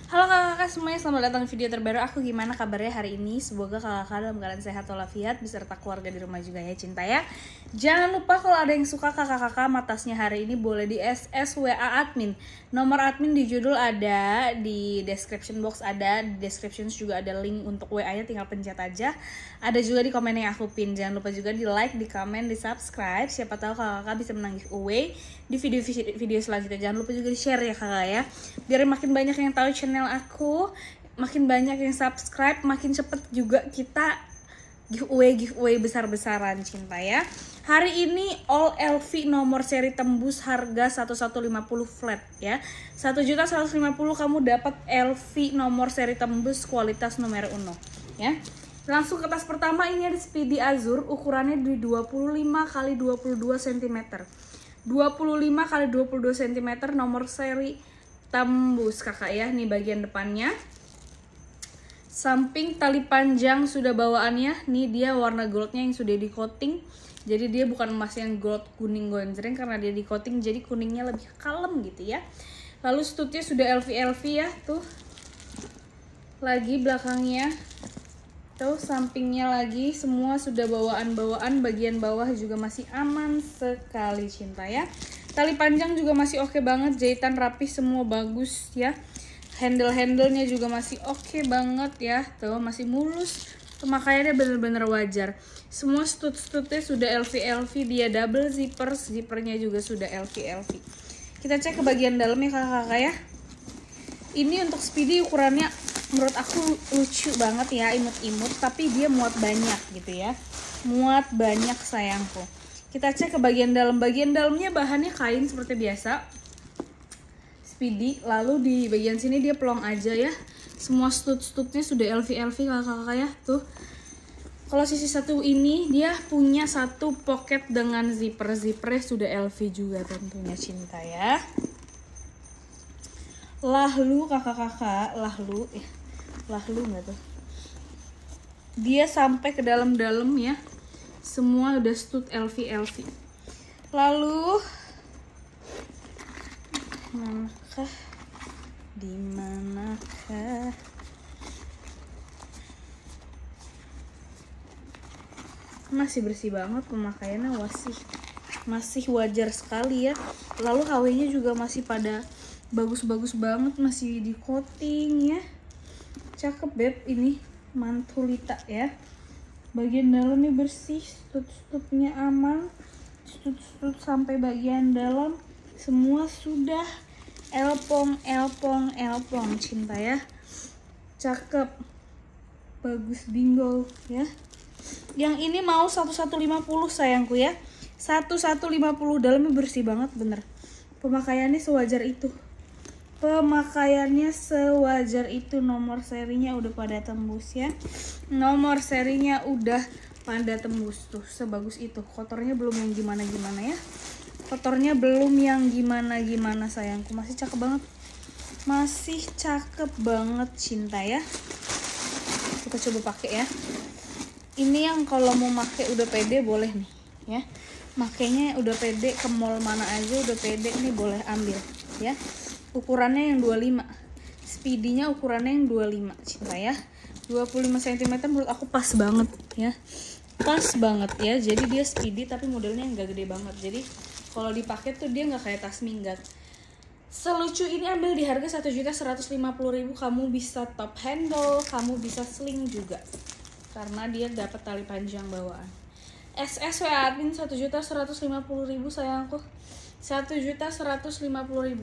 Halo kakak-kakak semuanya, selamat datang di video terbaru aku. Gimana kabarnya hari ini? Semoga kakak-kakak dalam keadaan sehat walafiat beserta keluarga di rumah juga ya, cinta ya. Jangan lupa kalau ada yang suka kakak-kakak matasnya hari ini boleh di SS WA admin. Nomor admin di judul ada, di description box ada, di description juga ada link untuk WA-nya, tinggal pencet aja. Ada juga di komen yang aku pin. Jangan lupa juga di like, di komen, di subscribe. Siapa tahu kakak-kakak bisa menang giveaway di video selanjutnya. Jangan lupa juga di share ya kakak ya, biar makin banyak yang tahu channel aku, makin banyak yang subscribe, makin cepet juga kita giveaway besar-besaran, cinta ya. Hari ini all LV nomor seri tembus harga 1150 flat ya. 1.150.000 kamu dapat LV nomor seri tembus kualitas numero 1 ya. Langsung ke tas pertama, ini ada Speedy Azur, ukurannya di 25 x 22 cm. 25 x 22 cm nomor seri tembus kakak ya. Nih bagian depannya, samping tali panjang sudah bawaannya. Nih dia warna goldnya yang sudah di coating, jadi dia bukan emas yang gold kuning gonjreng, karena dia di coating jadi kuningnya lebih kalem gitu ya. Lalu stutnya sudah LV ya, tuh lagi belakangnya, tuh sampingnya lagi, semua sudah bawaan. Bagian bawah juga masih aman sekali, cinta ya. Tali panjang juga masih oke banget, jahitan rapi semua bagus ya. Handle-handlenya juga masih oke banget ya, tuh masih mulus, pemakaiannya bener-bener wajar. Semua stut-stutnya sudah LV, dia double zippernya juga sudah LV. Kita cek ke bagian dalamnya kakak-kakak ya. Ini untuk Speedy ukurannya menurut aku lucu banget ya, imut-imut, tapi dia muat banyak gitu ya, muat banyak sayangku. Kita cek ke bagian dalam. Bagian dalamnya bahannya kain seperti biasa Speedy. Lalu di bagian sini dia pelong aja ya. Semua stutnya sudah LV kakak-kakak ya. Tuh kalau sisi satu ini dia punya satu pocket dengan zippernya sudah LV juga tentunya, cinta ya. Lalu kakak-kakak, lahlu nggak tuh? Dia sampai ke dalam-dalam ya. Semua udah stud LV. Lalu dimanakah? Masih bersih banget pemakaiannya, masih wajar sekali ya. Lalu HW-nya juga masih pada bagus-bagus banget, masih di coating ya. Cakep beb, ini mantulita ya. Bagian dalamnya bersih, stut-stutnya aman, stut sampai bagian dalam semua sudah elpong, cinta ya. Cakep, bagus bingo ya. Yang ini mau 1150 sayangku ya. 1150, dalamnya bersih banget bener. Pemakaiannya sewajar itu. Nomor serinya udah pada tembus ya. Nomor serinya udah pada tembus tuh, sebagus itu. Kotornya belum yang gimana-gimana ya. Kotornya belum yang gimana-gimana sayangku. Masih cakep banget, cinta ya. Kita coba pakai ya. Ini yang kalau mau pakai udah pede boleh nih ya. Makanya udah pede, ke mall mana aja udah pede nih, boleh ambil ya. Ukurannya yang 25, Speedy-nya ukurannya yang 25, cinta ya. 25 cm menurut aku pas banget ya. Pas banget ya. Jadi dia Speedy tapi modelnya nggak gede banget. Jadi kalau dipakai tuh dia nggak kayak tas minggat. Selucu ini ambil di harga 1.150.000. Kamu bisa top handle, kamu bisa sling juga, karena dia dapat tali panjang bawaan. SS WA admin 1.150.000 sayangku. 1.150.000,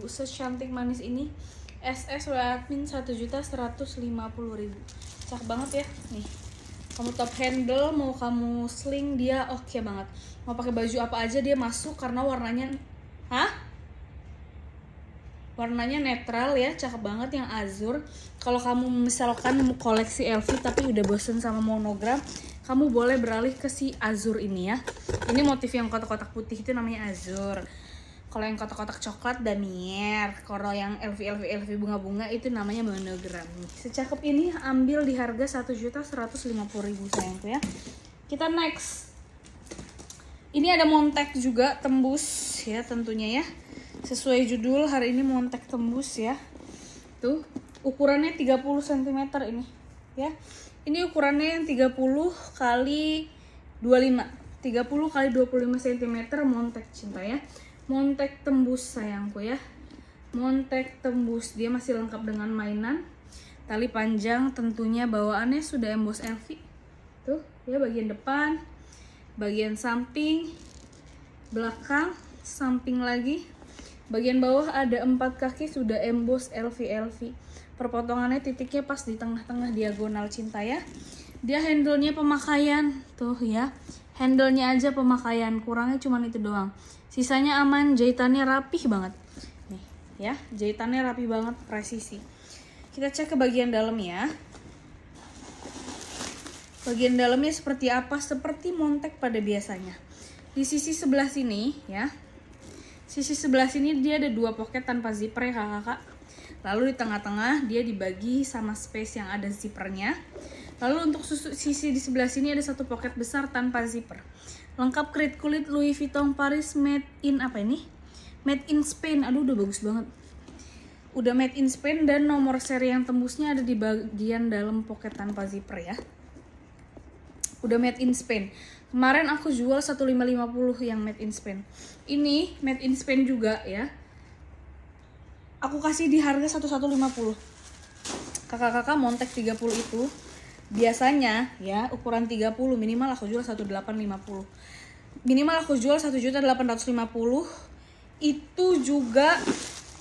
secantik manis ini. SS WA admin 1.150.000. Cakep banget ya. Nih, kamu top handle, mau kamu sling, dia oke banget. Mau pakai baju apa aja dia masuk, karena warnanya warnanya netral ya, cakep banget yang azur. Kalau kamu misalkan mau koleksi LV tapi udah bosen sama monogram, kamu boleh beralih ke si azur ini ya. Ini motif yang kotak-kotak putih itu namanya azur. Kalau yang kotak-kotak coklat damier. Kalau yang LV bunga-bunga itu namanya monogram. Secakep ini ambil di harga 1.150.000 sayangku ya. Kita next. Ini ada montek juga tembus ya tentunya ya. Sesuai judul hari ini montek tembus ya. Tuh ukurannya 30 cm ini ya. Ini ukurannya yang 30 kali 25, 30 kali 25 cm, Montek cinta ya. Montek tembus sayangku ya. Montek tembus, dia masih lengkap dengan mainan. Tali panjang tentunya bawaannya sudah emboss LV. Tuh ya, bagian depan, bagian samping, belakang, samping lagi. Bagian bawah ada 4 kaki sudah emboss LV. Perpotongannya titiknya pas di tengah-tengah diagonal cinta ya. Dia handle-nya pemakaian tuh ya. Handle-nya aja pemakaian, kurangnya cuman itu doang. Sisanya aman, jahitannya rapih banget. Nih ya, jahitannya rapih banget, presisi. Kita cek ke bagian dalam ya. Bagian dalamnya seperti apa? Seperti Montek pada biasanya. Di sisi sebelah sini ya. Sisi sebelah sini dia ada 2 pocket tanpa zipper ya kakak-kakak. Lalu di tengah-tengah dia dibagi sama space yang ada zippernya. Lalu untuk sisi di sebelah sini ada 1 pocket besar tanpa zipper. Lengkap krit kulit Louis Vuitton Paris made in apa ini? Made in Spain. Aduh, udah bagus banget. Udah made in Spain dan nomor seri yang tembusnya ada di bagian dalam pocket tanpa zipper ya. Udah made in Spain. Kemarin aku jual 1550 yang made in Spain. Ini made in Spain juga ya. Aku kasih di harga 1150. Kakak-kakak Montek 30 itu biasanya ya ukuran 30 minimal aku jual 1850. Minimal aku jual 1.850. Itu juga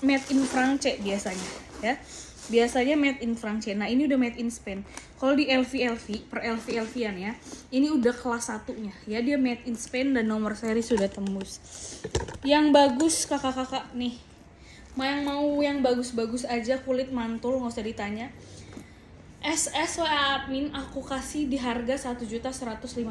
made in France biasanya ya. Biasanya made in France. Nah, ini udah made in Spain. Kalau di LV per LV-an ya, ini udah kelas 1-nya. Ya, dia made in Spain dan nomor seri sudah tembus. Yang bagus kakak-kakak nih. Yang mau yang bagus-bagus aja, kulit mantul, nggak usah ditanya. SSWA admin aku kasih di harga 1.150.000.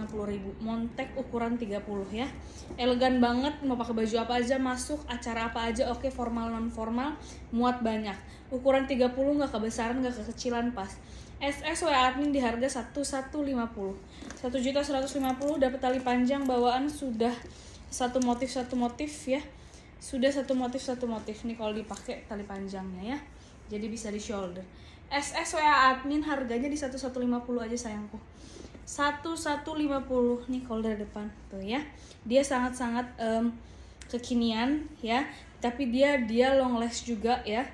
Montek ukuran 30 ya. Elegan banget, mau pakai baju apa aja masuk, acara apa aja oke, formal non formal, muat banyak. Ukuran 30 nggak kebesaran, nggak kekecilan, pas. SSWA admin di harga 1.150. 1.150 dapat tali panjang bawaan sudah satu motif ya. Sudah satu motif nih kalau dipakai tali panjangnya ya. Jadi bisa di shoulder. SSWA admin harganya di 1.150 aja sayangku. 1.150 nih kalau dari depan tuh ya. Dia sangat-sangat kekinian ya, tapi dia long last juga ya.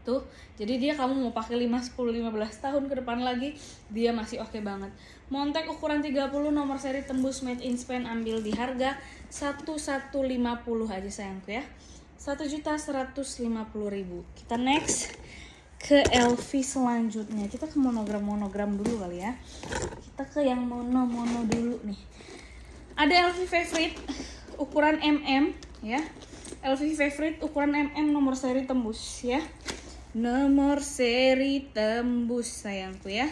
Tuh. Jadi dia kamu mau pakai 5, 10, 15 tahun ke depan lagi, dia masih oke banget. Montek ukuran 30 nomor seri tembus made in Spain, ambil di harga 1.150 aja sayangku ya. 1.150.000. Kita next ke LV selanjutnya. Kita ke monogram dulu kali ya. Kita ke yang mono dulu nih. Ada LV favorite ukuran MM ya. LV favorite ukuran MM nomor seri tembus ya. Nomor seri tembus sayangku ya.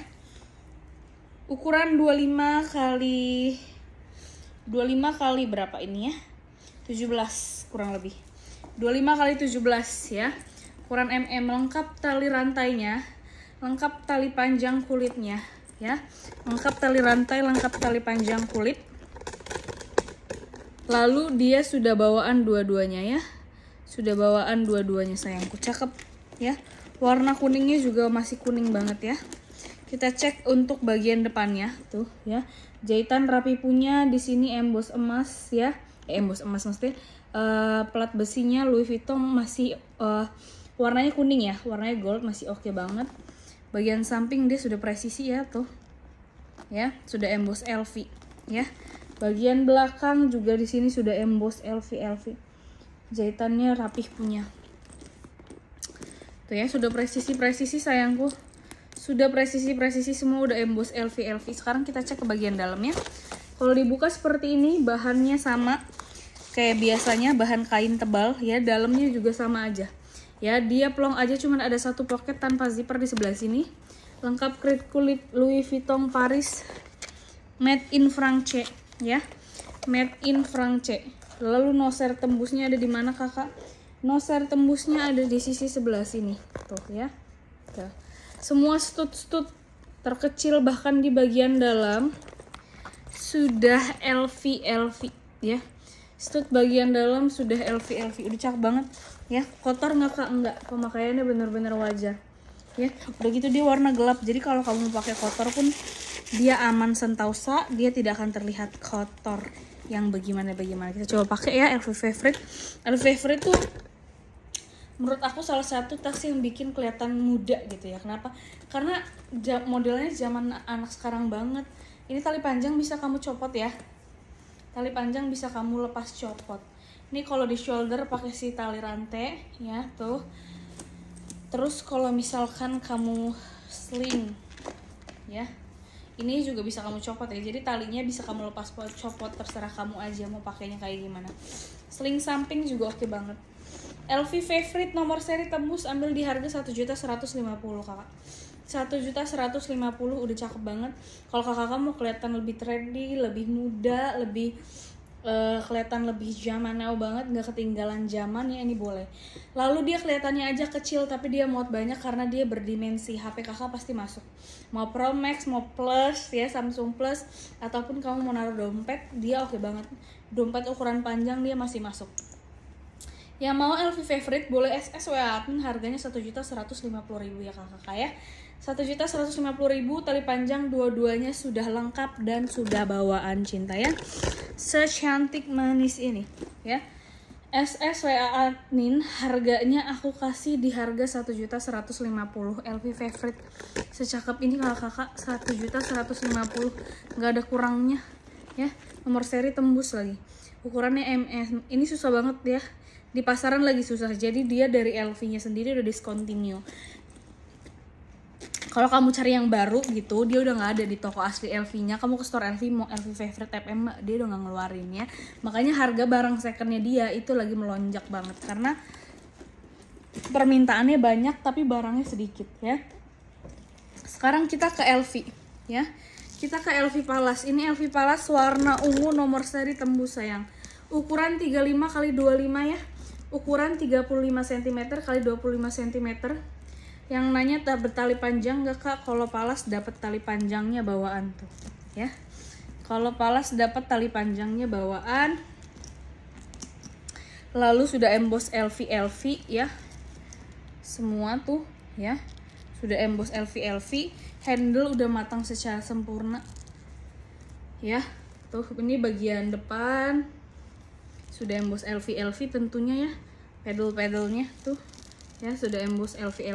Ukuran 25 kali berapa ini ya? 17 kurang lebih. 25 kali 17 ya. Ukuran MM, lengkap tali rantainya, lengkap tali panjang kulitnya ya. Lengkap tali rantai, lengkap tali panjang kulit. Lalu dia sudah bawaan dua-duanya ya. Sudah bawaan dua-duanya sayangku, cakep ya. Warna kuningnya juga masih kuning banget ya. Kita cek untuk bagian depannya tuh ya. Jahitan rapi punya, di sini emboss emas ya. Emboss emas maksudnya plat besinya Louis Vuitton masih warnanya kuning ya, warnanya gold masih oke banget. Bagian samping dia sudah presisi ya tuh. Ya, sudah emboss LV ya. Bagian belakang juga di sini sudah emboss LV. Jahitannya rapih punya. Tuh ya, sudah presisi sayangku. Sudah presisi semua udah emboss LV. Sekarang kita cek ke bagian dalamnya. Kalau dibuka seperti ini, bahannya sama kayak biasanya, bahan kain tebal ya, dalamnya juga sama aja. Ya, dia plong aja, cuman ada 1 pocket tanpa zipper di sebelah sini. Lengkap krit kulit Louis Vuitton Paris made in France ya. Made in France. Lalu noser tembusnya ada di mana kakak? Noser tembusnya ada di sisi sebelah sini tuh ya. Tuh. Semua stud terkecil bahkan di bagian dalam sudah LV ya. Stud bagian dalam sudah LV. Udah cakep banget ya. Kotor nggak kak? Enggak, pemakaiannya bener-bener wajar. ya. Udah gitu dia warna gelap, jadi kalau kamu pakai kotor pun dia aman sentausa, dia tidak akan terlihat kotor yang bagaimana. Kita coba pakai ya LV Favorite. LV Favorite tuh menurut aku salah satu tas yang bikin kelihatan muda gitu ya. Kenapa? Karena modelnya zaman anak sekarang banget. Ini tali panjang bisa kamu copot ya. Tali panjang bisa kamu lepas copot. Ini kalau di shoulder pakai si tali rantai ya tuh. Terus kalau misalkan kamu sling ya, ini juga bisa kamu copot ya. Jadi talinya bisa kamu lepas copot, terserah kamu aja mau pakainya kayak gimana. Sling samping juga oke banget. LV Favorite nomor seri tembus, ambil di harga 1.150.000 kakak. 1.150.000 udah cakep banget. Kalau kakak kamu kelihatan lebih trendy, lebih muda, lebih kelihatan lebih zaman now banget, nggak ketinggalan zaman ya, ini boleh. Lalu dia kelihatannya aja kecil tapi dia muat banyak karena dia berdimensi. HP kakak pasti masuk. Mau Pro Max, mau Plus ya, Samsung Plus, ataupun kamu mau naruh dompet, dia oke banget. Dompet ukuran panjang dia masih masuk. Yang mau LV Favorite boleh SS WA admin, harganya 1.150.000 ya kakak ya. 1.150.000, tali panjang dua-duanya sudah lengkap dan sudah bawaan cinta ya. Secantik manis ini ya. SS WA admin, harganya aku kasih di harga 1.150.000 LV Favorite. Secakep ini kakak, 1.150.000, nggak ada kurangnya ya. Nomor seri tembus lagi. Ukurannya MS. Ini susah banget ya. Di pasaran lagi susah, jadi dia dari LV-nya sendiri udah discontinue. Kalau kamu cari yang baru gitu, dia udah nggak ada di toko asli LV-nya. Kamu ke store LV mau LV Favorite FM, dia udah nggak ngeluarin ya. Makanya harga barang secondnya dia itu lagi melonjak banget karena permintaannya banyak tapi barangnya sedikit ya. Sekarang kita ke LV ya. Kita ke LV Palace. Ini LV Palace warna ungu nomor seri tembus sayang. Ukuran 35x25 ya. Ukuran 35 cm x 25 cm. Yang nanya tak bertali panjang gak kak? Kalau Palace dapat tali panjangnya bawaan tuh ya. Kalau Palace dapat tali panjangnya bawaan. Lalu sudah emboss LV ya. Semua tuh ya. Sudah emboss LV. Handle udah matang secara sempurna. Ya. Tuh ini bagian depan. Sudah emboss LV tentunya ya. Pedal-pedalnya tuh ya sudah emboss LV.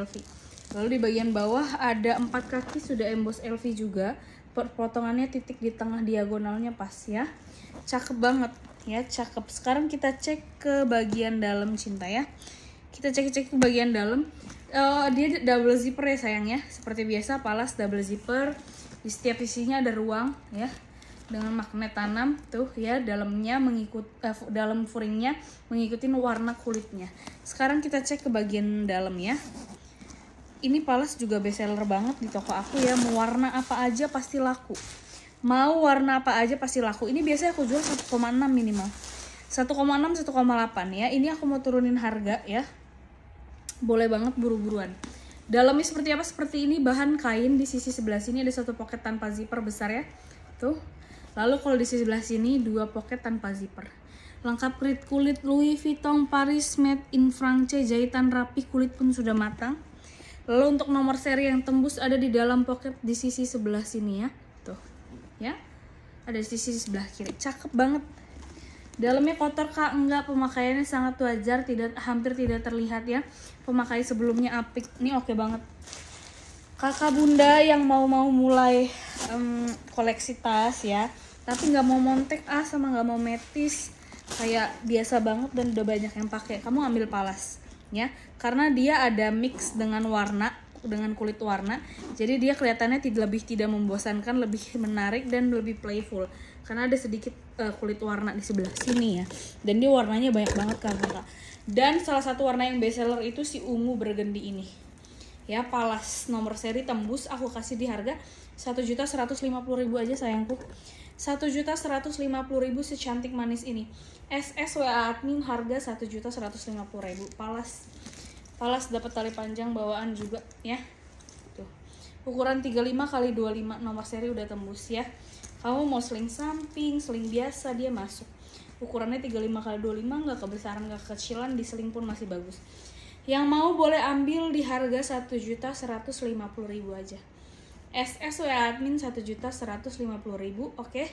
Lalu di bagian bawah ada 4 kaki sudah emboss LV juga. Potongannya titik di tengah diagonalnya pas ya. Cakep banget ya, cakep. Sekarang kita cek ke bagian dalam cinta ya. Kita cek ke bagian dalam. Dia double zipper ya sayang ya. Seperti biasa Palace double zipper. Di setiap sisinya ada ruang ya. Dengan magnet tanam tuh ya, dalamnya dalam furingnya mengikuti warna kulitnya. Sekarang kita cek ke bagian dalam ya. Ini Palace juga best seller banget di toko aku ya. Mau warna apa aja pasti laku. Mau warna apa aja pasti laku. Ini biasanya aku jual 1,6 minimal. 1,6 1,8 ya. Ini aku mau turunin harga ya. Boleh banget buru-buruan. Dalamnya seperti apa? Seperti ini, bahan kain. Di sisi sebelah sini ada 1 pocket tanpa zipper besar ya. Tuh. Lalu kalau di sisi sebelah sini 2 pocket tanpa zipper. Lengkap kulit Louis Vuitton Paris made in France, jahitan rapi, kulit pun sudah matang. Lalu untuk nomor seri yang tembus ada di dalam pocket di sisi sebelah sini ya. Tuh. Ya. Ada di sisi sebelah kiri. Cakep banget. Dalamnya kotor kak? Enggak, pemakaiannya sangat wajar, hampir tidak terlihat ya. Pemakai sebelumnya apik. Ini oke banget. Kakak bunda yang mau mulai koleksi tas ya, tapi nggak mau montek sama nggak mau metis kayak biasa banget dan udah banyak yang pakai, kamu ambil Palace ya, karena dia ada mix dengan kulit warna, jadi dia kelihatannya tidak membosankan, lebih menarik dan lebih playful karena ada sedikit kulit warna di sebelah sini ya, dan dia warnanya banyak banget kakak. Dan salah satu warna yang best seller itu si ungu burgundy ini ya. Palace nomor seri tembus, aku kasih di harga 1.150.000 aja sayangku. 1.150.000 secantik manis ini. SS WA admin harga 1.150.000. Palace dapat tali panjang bawaan juga ya. Tuh. Ukuran 35x25 nomor seri udah tembus ya. Kamu mau sling samping, sling biasa dia masuk. Ukurannya 35x25, nggak kebesaran nggak kekecilan, di sling pun masih bagus. Yang mau boleh ambil di harga 1.150.000 aja. SS WA admin 1.150.000. Oke.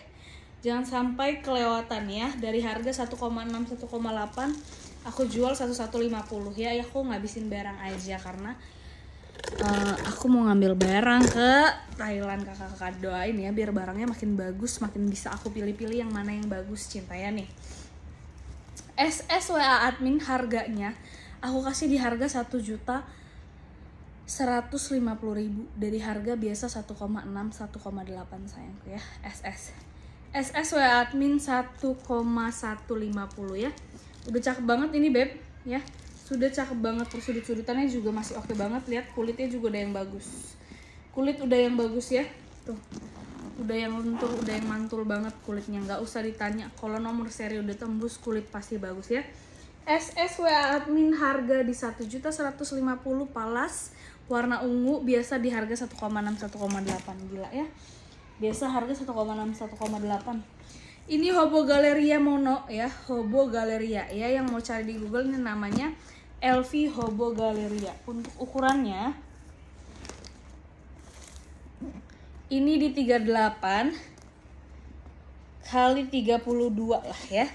Jangan sampai kelewatan ya. Dari harga 1,6 1,8 aku jual 1.150 ya. Ya aku ngabisin barang aja karena aku mau ngambil barang ke Thailand. Kakak-kakak doain ya biar barangnya makin bagus, makin bisa aku pilih-pilih yang mana yang bagus Cinta ya nih. SS WA admin harganya aku kasih di harga 1.150.000 dari harga biasa 1,6 1,8 sayangku ya. SS WA admin 1,150 ya. Udah cakep banget ini beb ya. Sudah cakep banget, sudut-sudutannya juga masih oke banget. Lihat kulitnya juga udah yang bagus. Kulit udah yang bagus ya. Tuh. Udah yang lentur, udah yang mantul banget kulitnya. Nggak usah ditanya. Kalau nomor seri udah tembus kulit pasti bagus ya. SS WA admin harga di 1.150 palas warna ungu, biasa di harga 1,6 1,8. Gila ya. Biasa harga 1,6 1,8. Ini Hobo Galleria mono ya, Hobo Galleria ya, yang mau cari di Google ini namanya LV Hobo Galleria. Untuk ukurannya ini di 38 kali 32 lah ya.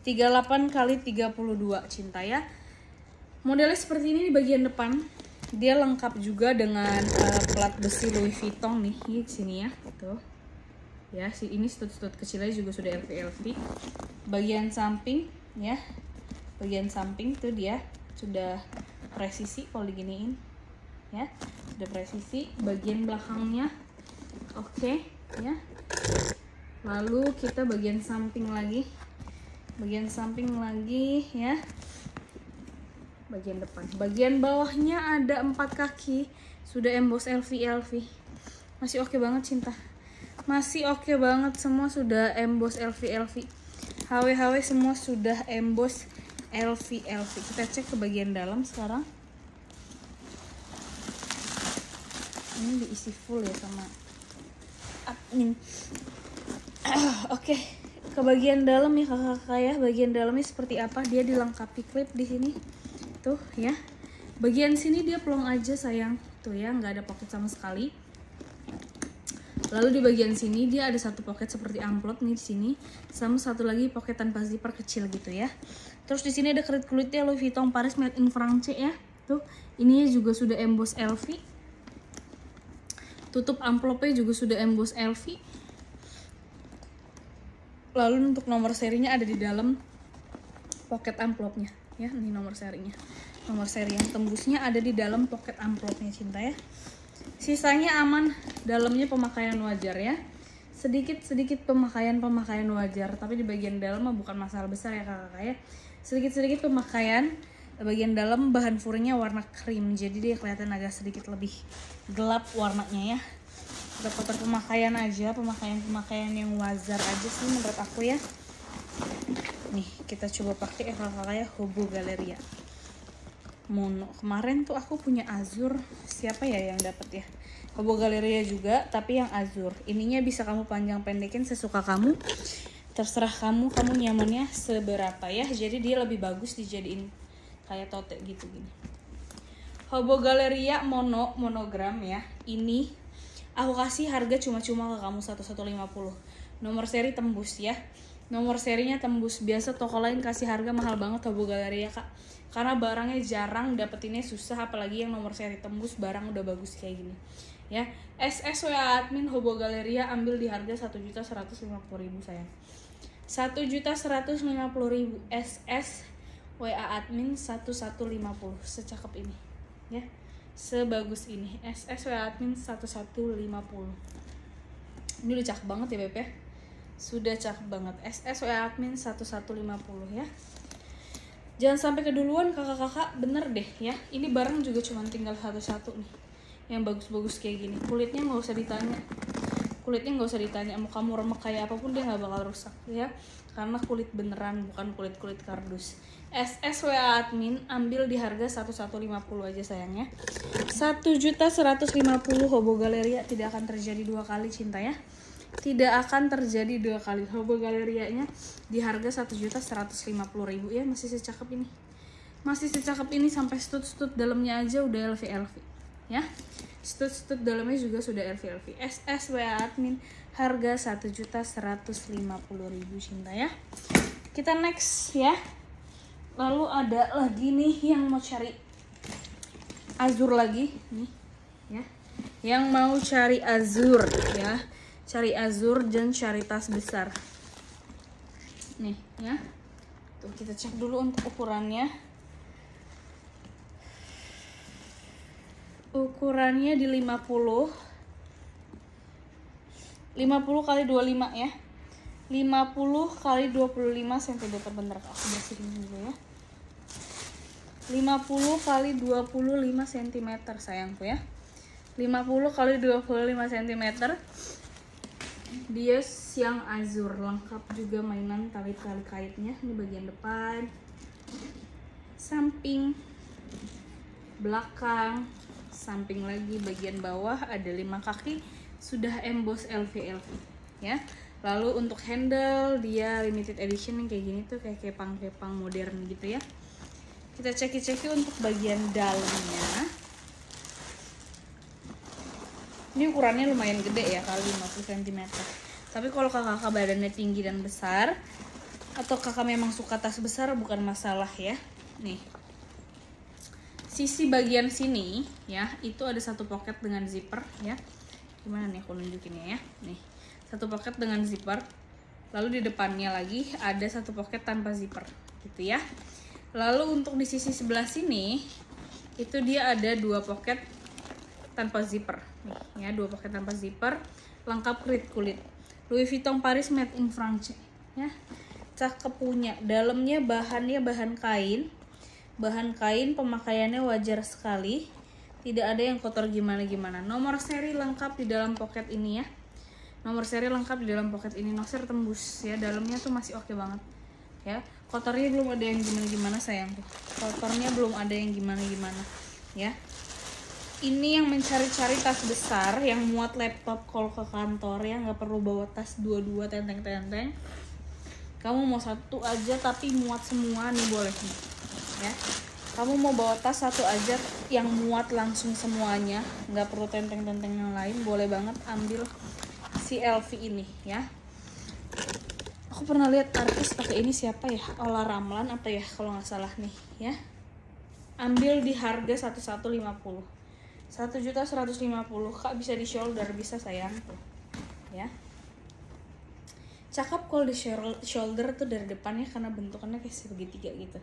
38 kali 32 Cinta ya. Modelnya seperti ini di bagian depan. Dia lengkap juga dengan plat besi Louis Vuitton nih di sini ya. Tuh. Ya, ini stut-stut kecilnya juga sudah LV. Bagian samping ya. Bagian samping tuh dia sudah presisi kalau diginiin. Ya. Sudah presisi. Bagian belakangnya oke ya. Lalu kita bagian samping lagi. Bagian samping lagi ya. Bagian depan. Bagian bawahnya ada 4 kaki. Sudah emboss LV. Masih oke banget Cinta. Masih oke banget, semua sudah emboss LV. HW semua sudah emboss LV. Kita cek ke bagian dalam sekarang. Ini diisi full ya sama admin. Oke. Ke bagian dalam ya kakak-kakak ya. Bagian dalamnya seperti apa? Dia dilengkapi klip di sini. Tuh ya. Bagian sini dia plong aja sayang. Tuh ya, nggak ada pocket sama sekali. Lalu di bagian sini dia ada satu pocket seperti amplop nih di sini, sama satu lagi pocket tanpa zipper kecil gitu ya. Terus di sini ada kerit kulitnya Louis Vuitton Paris made in France ya. Tuh, ini juga sudah emboss LV. Tutup amplopnya juga sudah emboss LV. Lalu untuk nomor serinya ada di dalam pocket amplopnya ya. Ini nomor serinya. Nomor seri yang tembusnya ada di dalam pocket amplopnya Cinta ya. Sisanya aman, dalamnya pemakaian wajar ya. Sedikit pemakaian wajar, tapi di bagian dalam mah bukan masalah besar ya kakak ya. Sedikit pemakaian. Bagian dalam bahan furnya warna krim, jadi dia kelihatan agak sedikit lebih gelap warnanya ya. Dapat pemakaian aja, pemakaian yang wajar aja sih menurut aku ya. Nih kita coba pakai kakak ya, Hobo Galleria mono. Kemarin tuh aku punya azur, siapa ya yang dapat ya? Hobo Galleria juga, tapi yang azur. Ininya bisa kamu panjang pendekin sesuka kamu. Terserah kamu nyamannya seberapa ya. Jadi dia lebih bagus dijadiin kayak tote gitu gini. Hobo Galleria monogram ya. Ini aku kasih harga cuma-cuma ke kamu 1.150. Nomor seri tembus ya. Nomor serinya tembus. Biasa toko lain kasih harga mahal banget Hobo Galleria kak. Karena barangnya jarang, dapetinnya susah, apalagi yang nomor seri tembus barang udah bagus kayak gini. Ya, SS WA admin Hobo Galleria ambil di harga 1.150.000 sayang. 1.150.000 SS WA admin 1.150, secakep ini. Ya. Sebagus ini. SS WA admin 1.150. Ini udah cakep banget ya Beb ya. Sudah cakep banget. SS WA admin 1.150 ya. Jangan sampai keduluan kakak-kakak, bener deh ya. Ini barang juga cuma tinggal satu-satu nih. Yang bagus-bagus kayak gini. Kulitnya nggak usah ditanya. Mau kamu remek kayak apapun dia nggak bakal rusak ya. Karena kulit beneran, bukan kulit kardus. SS WA admin ambil di harga 1.150 aja sayangnya. 1.150 Hobo Galleria tidak akan terjadi dua kali Cinta ya. Tidak akan terjadi dua kali. Hobo Gallerianya di harga 1.150.000 ya, masih secakep ini. Masih secakep ini, sampai stud dalamnya aja udah LV ya. Stud dalamnya juga sudah LV. SS WA admin harga 1.150.000 cinta ya. Kita next ya. Lalu ada lagi nih yang mau cari azur lagi nih ya. Yang mau cari azur ya. Cari azur dan cari tas besar. Nih ya. Tuh kita cek dulu untuk ukurannya. Ukurannya di 50 kali 25 ya. 50 kali 25 cm. Bentar aku bersihin dulu ya. 50 kali 25 cm sayangku ya. 50 kali 25 cm. Dia siang azur, lengkap juga mainan tali-tali kaitnya. Ini bagian depan, samping, belakang, samping lagi, bagian bawah ada 5 kaki sudah emboss LV ya. Lalu untuk handle dia limited edition yang kayak gini tuh, kayak kepang modern gitu ya. Kita ceki untuk bagian dalamnya. Ini ukurannya lumayan gede ya, kali 50 cm. Tapi kalau kakak badannya tinggi dan besar, atau kakak memang suka tas besar, bukan masalah ya. Nih, sisi bagian sini ya, itu ada satu pocket dengan zipper ya. Gimana nih aku nunjukinnya ya. Nih, satu pocket dengan zipper. Lalu di depannya lagi ada satu pocket tanpa zipper gitu ya. Lalu untuk di sisi sebelah sini itu dia ada 2 pocket tanpa zipper nih ya, 2 pocket tanpa zipper, lengkap kulit Louis Vuitton Paris made in France ya. Cakep punya. Dalamnya bahannya bahan kain, pemakaiannya wajar sekali, tidak ada yang kotor gimana. Nomor seri lengkap di dalam pocket ini ya. Nomor seri lengkap di dalam pocket ini, noser tembus ya. Dalamnya tuh masih oke banget ya. Kotornya belum ada yang gimana sayangku. Kotornya belum ada yang gimana ya. Ini yang mencari-cari tas besar yang muat laptop kalau ke kantor ya, nggak perlu bawa tas 22 tenteng. Kamu mau satu aja tapi muat semua nih, boleh nih ya. Kamu mau bawa tas satu aja yang muat langsung semuanya, nggak perlu tenteng-tenteng yang lain, boleh banget ambil si LV ini ya. Aku pernah lihat artis pakai ini, siapa ya, Ola Ramlan apa ya kalau nggak salah nih ya. Ambil di harga 1.150, 1.150. Kak bisa di shoulder, bisa sayang tuh ya. Cakep kalau di shoulder tuh dari depannya karena bentukannya kayak segitiga gitu.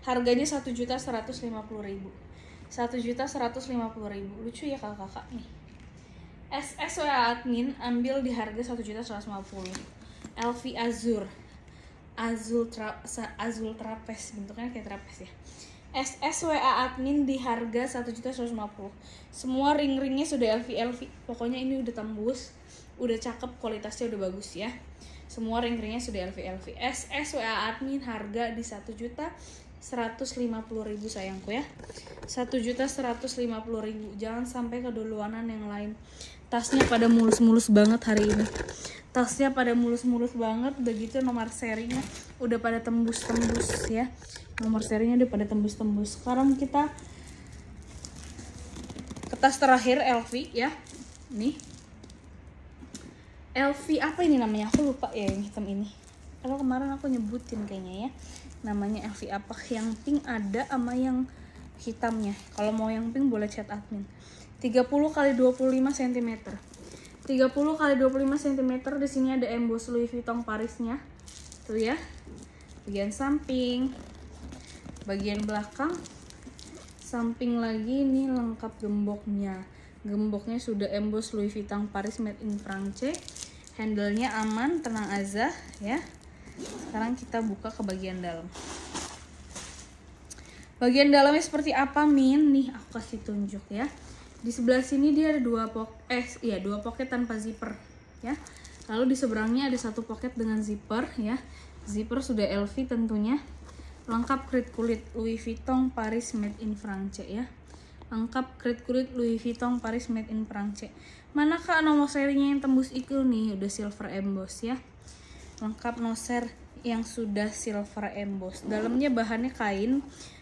Harganya 1.150.000, 1.150.000. Lucu ya kakak nih. SS WA admin ambil di harga 1.150. LV azul trapez, bentuknya kayak trapez ya. SS WA admin di harga 1.150. Semua ring-ringnya sudah LV. Pokoknya ini udah tembus, udah cakep, kualitasnya udah bagus ya. Semua ring-ringnya sudah LV. SS WA admin harga di 1.150.000 sayangku ya. 1.150.000. Jangan sampai keduluanan yang lain. Tasnya pada mulus-mulus banget hari ini. Tasnya pada mulus-mulus banget. Udah gitu nomor serinya udah pada tembus-tembus ya. Nomor serinya udah pada tembus-tembus. Sekarang kita ke tas terakhir, LV ya. Nih, LV apa ini namanya? Aku lupa ya yang hitam ini. Kalau kemarin aku nyebutin kayaknya ya. Namanya LV apa? Yang pink ada sama yang hitamnya. Kalau mau yang pink boleh chat admin. 30 kali 25 cm. 30 kali 25 cm. Di sini ada emboss Louis Vuitton Parisnya. Tuh ya. Bagian samping, bagian belakang, samping lagi nih lengkap gemboknya. Gemboknya sudah emboss Louis Vuitton Paris made in France. Handle-nya aman, tenang aja ya. Sekarang kita buka ke bagian dalam. Bagian dalamnya seperti apa, Min? Nih aku kasih tunjuk ya. Di sebelah sini dia ada dua pocket tanpa zipper ya. Lalu di seberangnya ada satu pocket dengan zipper ya. Zipper sudah LV tentunya. Lengkap kulit Louis Vuitton Paris made in France ya. Lengkap kulit Louis Vuitton Paris made in France. Mana kak nomor serinya yang tembus itu nih? Udah silver emboss ya. Lengkap noser yang sudah silver emboss. Dalamnya bahannya kain,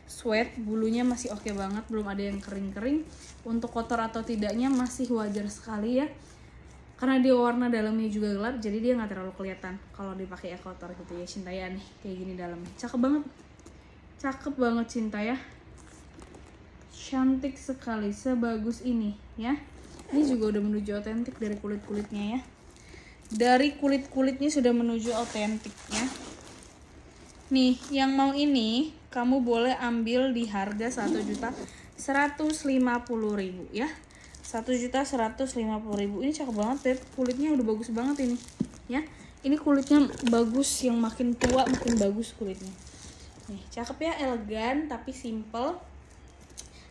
sweat, bulunya masih oke banget, belum ada yang kering-kering. Untuk kotor atau tidaknya masih wajar sekali ya, karena dia warna dalamnya juga gelap, jadi dia nggak terlalu kelihatan kalau dipakai ya kotor gitu ya. Cinta ya nih kayak gini dalamnya, cakep banget Cinta ya, cantik sekali, sebagus ini ya. Ini juga udah menuju otentik dari kulit-kulitnya ya, dari kulit-kulitnya sudah menuju otentik ya. Nih, yang mau ini kamu boleh ambil di harga 1.150.000 ya. 1.150.000. Ini cakep banget, Beb. Kulitnya udah bagus banget ini ya. Ini kulitnya bagus, yang makin tua makin bagus kulitnya. Nih, cakep ya, elegan tapi simple.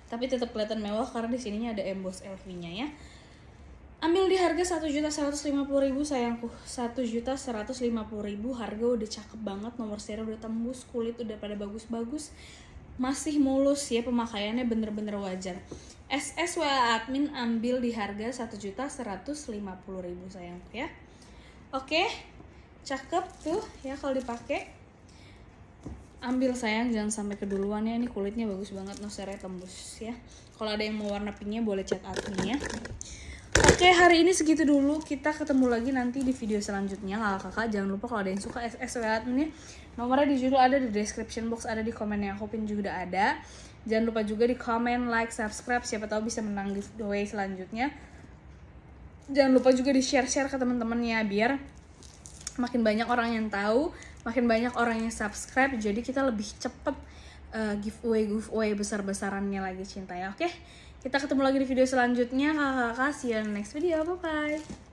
Tapi tetap kelihatan mewah karena di sininya ada emboss LV-nya ya. Ambil di harga 1.150.000 sayangku. 1.150.000 harga udah cakep banget, nomor serial udah tembus, kulit udah pada bagus-bagus, masih mulus ya, pemakaiannya bener-bener wajar. SSWA admin ambil di harga 1.150.000 sayangku ya. Oke, cakep tuh ya kalau dipakai. Ambil sayang, jangan sampai keduluan ya, ini kulitnya bagus banget, no serial tembus ya. Kalau ada yang mau warna pinknya boleh chat admin ya. Oke, hari ini segitu dulu. Kita ketemu lagi nanti di video selanjutnya. Kakak jangan lupa kalau ada yang suka SS adminnya, nomornya di judul ada, di description box ada, di komen yang aku pin juga ada. Jangan lupa juga di komen, like, subscribe, siapa tahu bisa menang giveaway selanjutnya. Jangan lupa juga di share-share ke teman-temannya biar makin banyak orang yang tahu, makin banyak orang yang subscribe, jadi kita lebih cepet giveaway besar-besarannya lagi Cinta ya. Oke, kita ketemu lagi di video selanjutnya kakak-kakak. See you in the next video, bye bye.